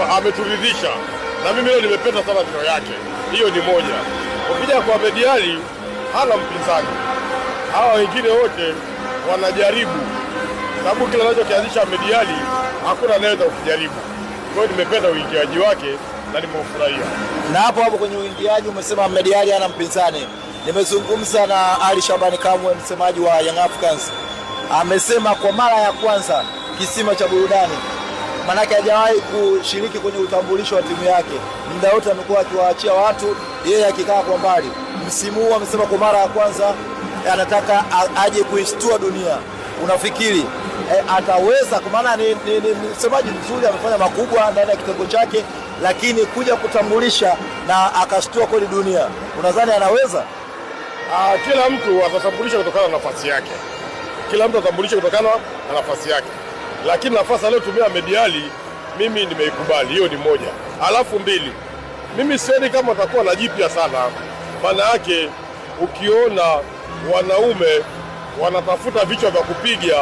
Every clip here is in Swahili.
Ameturidhisha na mimi leo nimependa sana show yake. Hiyo ni moja. Ukija kwa Ahmed Ally hana mpinzani. Hawa wengine wote wanajaribu. Sababu kila anachokianzisha Ahmed Ally hakuna anaweza kujaribu. Kwa hiyo nimependa uingiaji wake na nimeufurahia. Na hapo kwenye uingiaji umesema Ahmed Ally hana mpinzani. Nimezungumza na Ali Shabani Kamwe, msemaji wa Young Africans. Amesema kwa mara ya kwanza kisima cha burudani, manake hajawahi kushiriki kwenye utambulisho wa timu yake. Muda wote amekuwa akiwaachia watu, yeye akikaa kwa mbali. Msimu huu amesema kwa mara ya kwanza anataka aje kuishtua dunia. Unafikiri ataweza? Kwa maana ni msemaji mzuri, amefanya makubwa ndani ya kitengo chake, lakini kuja kutambulisha na akashtua kweli dunia, unadhani anaweza? Kila mtu atatambulisha kutokana na nafasi yake. Kila mtu atambulisha kutokana na nafasi yake. Lakini nafasi aliyotumia Ahmed Ally mimi nimeikubali. Hiyo ni moja. Alafu mbili, mimi sioni kama atakuwa na jipya sana. Maana yake ukiona wanaume wanatafuta vichwa vya kupiga,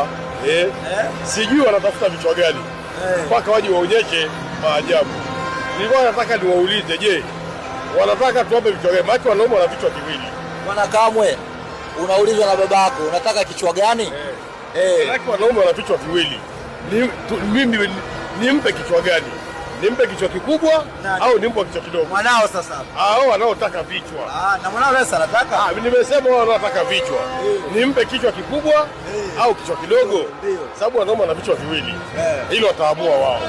sijui wanatafuta vichwa gani mpaka waje waonyeshe maajabu. Nilikuwa nataka niwaulize, je, wanataka tuwape vichwa gani? Maana wanaume wana vichwa viwili. Bwana Kamwe, unaulizwa na babako, unataka kichwa gani? Lakini wanaume wana vichwa viwili. Mimi nimpe kichwa gani? Nimpe kichwa kikubwa au nimpe kichwa kidogo? Mwanao sasa. Hao wanaotaka vichwa. Na mwanao leo anataka? Nimesema wao wanataka vichwa. Nimpe kichwa kikubwa au kichwa kidogo? Sababu wanaume wana vichwa viwili. Hilo wataamua wao.